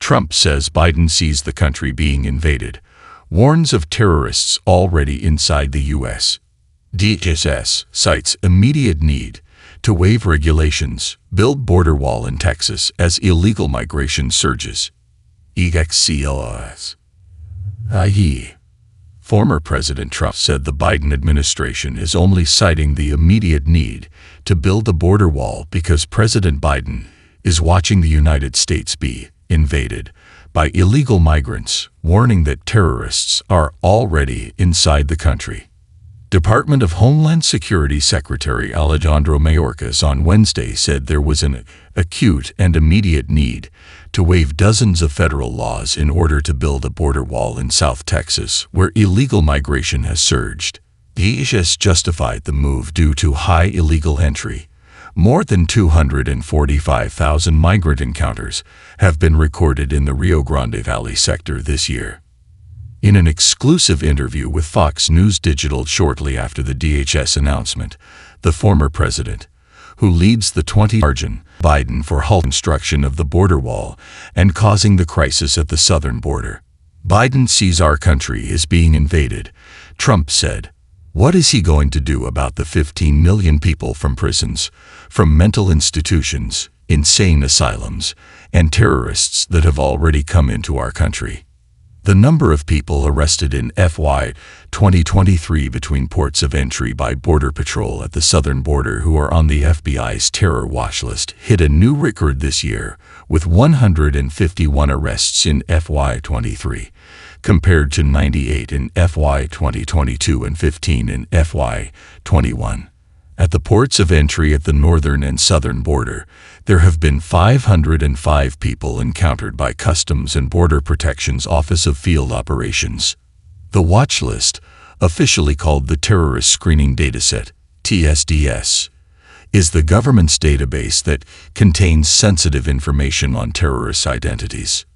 Trump says Biden sees the country being invaded, warns of terrorists already inside the U.S. DHS cites immediate need to waive regulations, build border wall in Texas as illegal migration surges. EXCLS. Former President Trump said the Biden administration is only citing the immediate need to build a border wall because President Biden is watching the United States be invaded by illegal migrants, warning that terrorists are already inside the country. Department of Homeland Security Secretary Alejandro Mayorkas on Wednesday said there was an acute and immediate need to waive dozens of federal laws in order to build a border wall in South Texas, where illegal migration has surged. DHS justified the move due to high illegal entry. More than 245,000 migrant encounters have been recorded in the Rio Grande Valley sector this year. In an exclusive interview with Fox News Digital shortly after the DHS announcement, the former president, who leads the 20-Argent Biden for halt construction of the border wall and causing the crisis at the southern border. Biden sees our country is being invaded, Trump said. What is he going to do about the 15 million people from prisons, from mental institutions, insane asylums, and terrorists that have already come into our country? The number of people arrested in FY 2023 between ports of entry by Border Patrol at the southern border who are on the FBI's terror watch list hit a new record this year, with 151 arrests in FY 23, compared to 98 in FY 2022 and 15 in FY 21. At the ports of entry at the northern and southern border, there have been 505 people encountered by Customs and Border Protection's Office of Field Operations. The watch list, officially called the Terrorist Screening Dataset, TSDS, is the government's database that contains sensitive information on terrorist identities.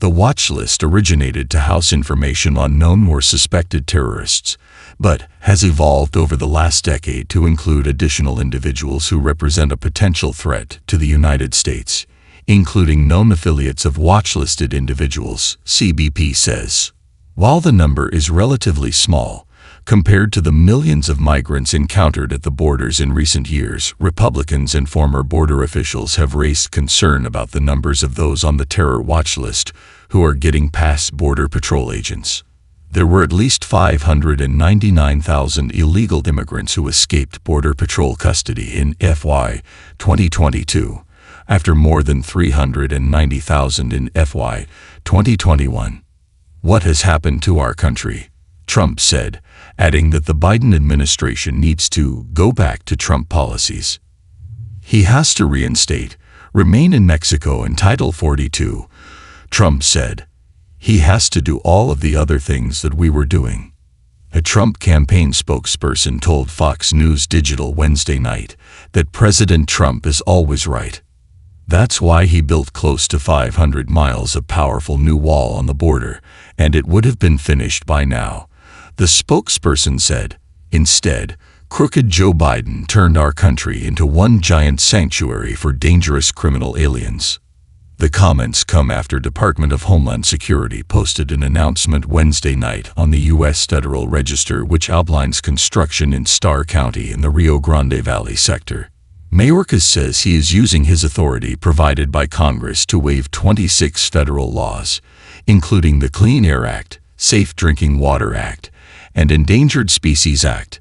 The watch list originated to house information on known or suspected terrorists, but has evolved over the last decade to include additional individuals who represent a potential threat to the United States, including known affiliates of watch-listed individuals, CBP says. While the number is relatively small, compared to the millions of migrants encountered at the borders in recent years, Republicans and former border officials have raised concern about the numbers of those on the terror watch list who are getting past Border Patrol agents. There were at least 599,000 illegal immigrants who escaped Border Patrol custody in FY 2022, after more than 390,000 in FY 2021. What has happened to our country? Trump said, adding that the Biden administration needs to go back to Trump policies. He has to reinstate, remain in Mexico and Title 42, Trump said. He has to do all of the other things that we were doing. A Trump campaign spokesperson told Fox News Digital Wednesday night that President Trump is always right. That's why he built close to 500 miles of powerful new wall on the border, and it would have been finished by now. The spokesperson said, instead, crooked Joe Biden turned our country into one giant sanctuary for dangerous criminal aliens. The comments come after Department of Homeland Security posted an announcement Wednesday night on the U.S. Federal Register which outlines construction in Starr County in the Rio Grande Valley sector. Mayorkas says he is using his authority provided by Congress to waive 26 federal laws, including the Clean Air Act, Safe Drinking Water Act, and Endangered Species Act.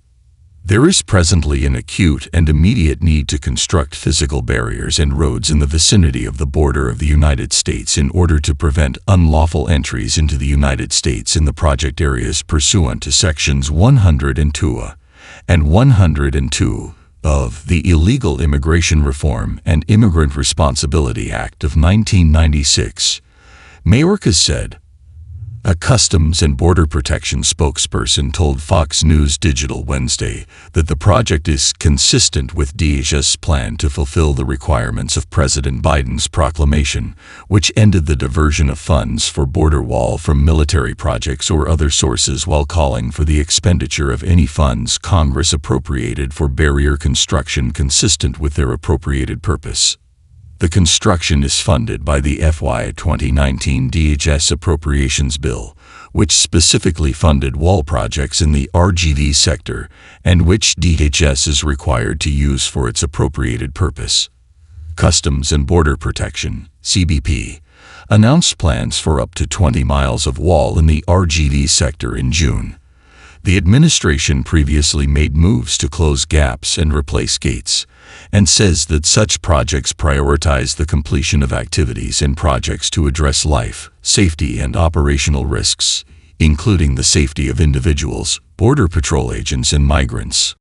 There is presently an acute and immediate need to construct physical barriers and roads in the vicinity of the border of the United States in order to prevent unlawful entries into the United States in the project areas pursuant to Sections 102A and 102 of the Illegal Immigration Reform and Immigrant Responsibility Act of 1996. Mayorkas said. A Customs and Border Protection spokesperson told Fox News Digital Wednesday that the project is consistent with DHS's plan to fulfill the requirements of President Biden's proclamation, which ended the diversion of funds for border wall from military projects or other sources while calling for the expenditure of any funds Congress appropriated for barrier construction consistent with their appropriated purpose. The construction is funded by the FY 2019 DHS Appropriations Bill, which specifically funded wall projects in the RGV sector and which DHS is required to use for its appropriated purpose. Customs and Border Protection, CBP, announced plans for up to 20 miles of wall in the RGV sector in June. The administration previously made moves to close gaps and replace gates, and says that such projects prioritize the completion of activities and projects to address life, safety, and operational risks, including the safety of individuals, border patrol agents, and migrants.